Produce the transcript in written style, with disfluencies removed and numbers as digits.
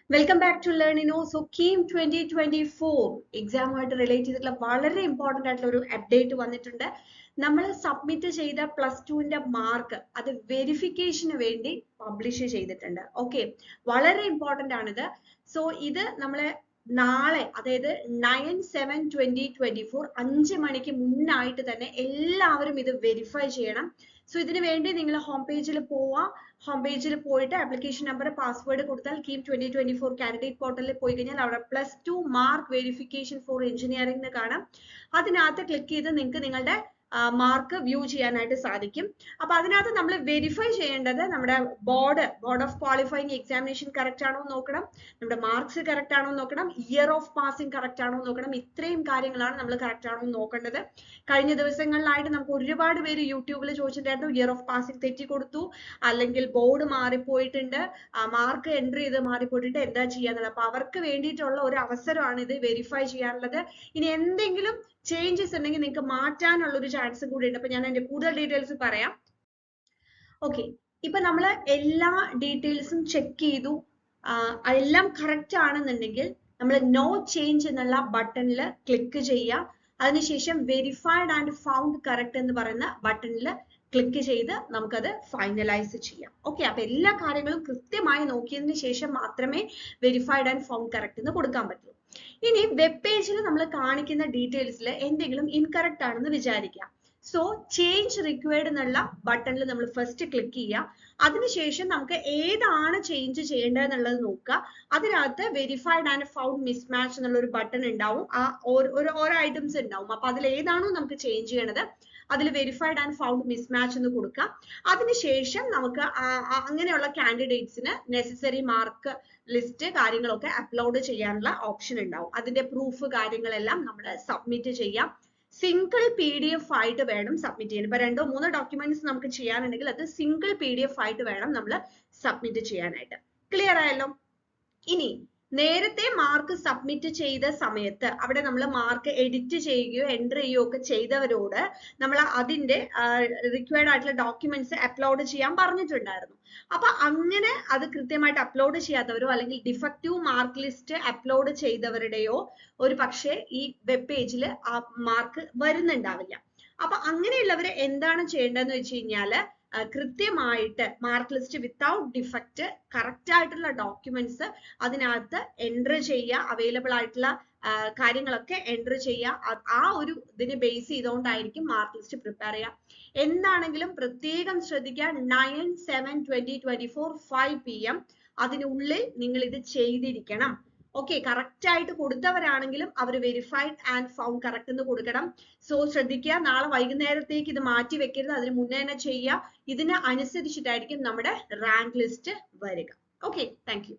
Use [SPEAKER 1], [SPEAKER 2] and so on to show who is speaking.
[SPEAKER 1] Welcome back to ലേണിനോ. So KEAM 2024 എക്സാമുമായിട്ട് relate ചെയ്തിട്ടുള്ള വളരെ ഇമ്പോർട്ടന്റ് ആയിട്ടുള്ള ഒരു അപ്ഡേറ്റ് വന്നിട്ടുണ്ട്. നമ്മൾ സബ്മിറ്റ് ചെയ്ത +2ന്റെ മാർക്ക് അത് വെരിഫിക്കേഷന് വേണ്ടി പബ്ലിഷ് ചെയ്തിട്ടുണ്ട്. ഓക്കെ, വളരെ ഇമ്പോർട്ടന്റ് ആണിത്. സോ ഇത് നമ്മളെ നാളെ, അതായത് 9/7/2024 5 മണിക്ക് മുന്നായിട്ട് തന്നെ എല്ലാവരും ഇത് വെരിഫൈ ചെയ്യണം. സോ ഇതിനു വേണ്ടി നിങ്ങൾ ഹോം പേജിൽ പോവുക. ഹോം പേജിൽ പോയിട്ട് ആപ്ലിക്കേഷൻ നമ്പർ പാസ്വേഡ് കൊടുത്താൽ കീം 2024 കാൻഡിഡേറ്റ് പോർട്ടലിൽ പോയി കഴിഞ്ഞാൽ അവിടെ +2 മാർക്ക് വെരിഫിക്കേഷൻ ഫോർ എഞ്ചിനീയറിംഗ് എന്ന് കാണാം. അതിനകത്ത് ക്ലിക്ക് ചെയ്ത് നിങ്ങൾക്ക് നിങ്ങളുടെ മാർക്ക് വ്യൂ ചെയ്യാനായിട്ട് സാധിക്കും. അപ്പൊ അതിനകത്ത് നമ്മൾ വെരിഫൈ ചെയ്യേണ്ടത് നമ്മുടെ board of qualifying examination correct ആണോ നോക്കണം, നമ്മുടെ മാർക്സ് കറക്റ്റ് ആണോ നോക്കണം, ഇയർ ഓഫ് പാസിംഗ് കറക്റ്റ് ആണോ നോക്കണം. ഇത്രയും കാര്യങ്ങളാണ് നമ്മൾ കറക്റ്റ് ആണോ നോക്കേണ്ടത്. കഴിഞ്ഞ ദിവസങ്ങളിലായിട്ട് നമുക്ക് ഒരുപാട് പേര് യൂട്യൂബിൽ ചോദിച്ചിട്ടുണ്ടായിരുന്നു, ഇയർ ഓഫ് പാസിംഗ് തെറ്റി കൊടുത്തു, അല്ലെങ്കിൽ ബോർഡ് മാറിപ്പോയിട്ടുണ്ട്, മാർക്ക് എൻട്രി ചെയ്ത് മാറിപ്പോയിട്ടുണ്ട്, എന്താ ചെയ്യാന്നുള്ളത്. അപ്പൊ അവർക്ക് വേണ്ടിയിട്ടുള്ള ഒരു അവസരമാണ് ഇത് വെരിഫൈ ചെയ്യാനുള്ളത്. ഇനി എന്തെങ്കിലും ചേഞ്ചസ് ഉണ്ടെങ്കിൽ നിങ്ങൾക്ക് മാറ്റാനുള്ള ഒരു ചാൻസ് കൂടി ഉണ്ട്. അപ്പൊ ഞാൻ അതിന്റെ കൂടുതൽ ഡീറ്റെയിൽസ് പറയാം. ഓക്കെ, ഇപ്പൊ നമ്മൾ എല്ലാ ഡീറ്റെയിൽസും ചെക്ക് ചെയ്തു, എല്ലാം കറക്റ്റ് ആണെന്നുണ്ടെങ്കിൽ നമ്മൾ നോ ചേഞ്ച് എന്നുള്ള ബട്ടണിൽ ക്ലിക്ക് ചെയ്യുക. അതിനുശേഷം വെരിഫൈഡ് ആൻഡ് ഫൗണ്ട് കറക്റ്റ് എന്ന് പറയുന്ന ബട്ടണിൽ ക്ലിക്ക് ചെയ്ത് നമുക്കത് ഫൈനലൈസ് ചെയ്യാം. ഓക്കെ, അപ്പൊ എല്ലാ കാര്യങ്ങളും കൃത്യമായി നോക്കിയതിന് ശേഷം മാത്രമേ വെരിഫൈഡ് ആൻഡ് ഫൗണ്ട് കറക്റ്റ് എന്ന് കൊടുക്കാൻ പറ്റൂ. ഇനി വെബ് പേജിൽ നമ്മൾ കാണിക്കുന്ന ഡീറ്റെയിൽസിൽ എന്തെങ്കിലും ഇൻകറക്റ്റ് ആണെന്ന് വിചാരിക്കാം. സോ ചേഞ്ച് റിക്വയർഡ് എന്നുള്ള ബട്ടണിൽ നമ്മൾ ഫസ്റ്റ് ക്ലിക്ക് ചെയ്യുക. അതിനുശേഷം നമുക്ക് ഏതാണ് ചേഞ്ച് ചെയ്യേണ്ടതെന്നുള്ളത് നോക്കുക. അതിനകത്ത് വെരിഫൈഡ് ആൻഡ് ഫൗണ്ട് മിസ്മാച്ച് എന്നുള്ള ഒരു ബട്ടൺ ഉണ്ടാവും. ആ ഓരോ ഐറ്റംസ് ഉണ്ടാവും. അപ്പൊ അതിൽ ഏതാണോ നമുക്ക് ചേഞ്ച് ചെയ്യണത് അതിൽ വെരിഫൈഡ് ആൻഡ് ഫൗണ്ട് മിസ്മാച്ച് എന്ന് കൊടുക്കാം. അതിനുശേഷം നമുക്ക് അങ്ങനെയുള്ള കാൻഡിഡേറ്റ്സിന് നെസസറി മാർക്ക് ലിസ്റ്റ് കാര്യങ്ങളൊക്കെ അപ്ലോഡ് ചെയ്യാനുള്ള ഓപ്ഷൻ ഉണ്ടാവും. അതിന്റെ പ്രൂഫ് കാര്യങ്ങളെല്ലാം നമ്മൾ സബ്മിറ്റ് ചെയ്യാം. സിംഗിൾ PDF ആയിട്ട് വേണം സബ്മിറ്റ് ചെയ്യാൻ. ഇപ്പൊ 2-3 ഡോക്യുമെന്റ്സ് നമുക്ക് ചെയ്യാനുണ്ടെങ്കിൽ അത് സിംഗിൾ PDF ആയിട്ട് വേണം നമ്മൾ സബ്മിറ്റ് ചെയ്യാനായിട്ട്. ക്ലിയർ ആയല്ലോ? ഇനി നേരത്തെ മാർക്ക് സബ്മിറ്റ് ചെയ്ത സമയത്ത് അവിടെ നമ്മൾ മാർക്ക് എഡിറ്റ് ചെയ്യുകയോ എൻ്റർ ചെയ്യുകയോ ഒക്കെ ചെയ്തവരോട് നമ്മൾ അതിന്റെ റിക്വയർഡ് ആയിട്ടുള്ള ഡോക്യുമെന്റ്സ് അപ്ലോഡ് ചെയ്യാൻ പറഞ്ഞിട്ടുണ്ടായിരുന്നു. അപ്പൊ അങ്ങനെ അത് കൃത്യമായിട്ട് അപ്ലോഡ് ചെയ്യാത്തവരോ അല്ലെങ്കിൽ ഡിഫക്റ്റീവ് മാർക്ക് ലിസ്റ്റ് അപ്ലോഡ് ചെയ്തവരുടെയോ ഒരു പക്ഷേ ഈ വെബ് പേജിൽ ആ മാർക്ക് വരുന്നുണ്ടാവില്ല. അപ്പൊ അങ്ങനെയുള്ളവര് എന്താണ് ചെയ്യേണ്ടതെന്ന് വെച്ച് കഴിഞ്ഞാല് കൃത്യമായിട്ട് mark list without defect correct ആയിട്ടുള്ള ഡോക്യുമെന്റ്സ് അതിനകത്ത് എൻ്റർ ചെയ്യുക. അവൈലബിൾ ആയിട്ടുള്ള കാര്യങ്ങളൊക്കെ എൻ്റർ ചെയ്യുക. ആ ഒരു ഇതിനെ ബേസ് ചെയ്തുകൊണ്ടായിരിക്കും മാർക്ക് ലിസ്റ്റ് പ്രിപ്പയർ ചെയ്യുക. എന്താണെങ്കിലും പ്രത്യേകം ശ്രദ്ധിക്കുക, 9/7/2024 5 PM അതിനുള്ളിൽ നിങ്ങൾ ഇത് ചെയ്തിരിക്കണം. ഓക്കെ, കറക്റ്റ് ആയിട്ട് കൊടുത്തവരാണെങ്കിലും അവർ വെരിഫൈഡ് ആൻഡ് ഫൗണ്ട് കറക്റ്റ് എന്ന് കൊടുക്കണം. സോ ശ്രദ്ധിക്കുക, നാളെ വൈകുന്നേരത്തേക്ക് ഇത് മാറ്റി വെക്കരുത്, അതിന് മുന്നേ തന്നെ ചെയ്യുക. ഇതിന് അനുസരിച്ചിട്ടായിരിക്കും നമ്മുടെ റാങ്ക് ലിസ്റ്റ് വരിക. Okay, thank you.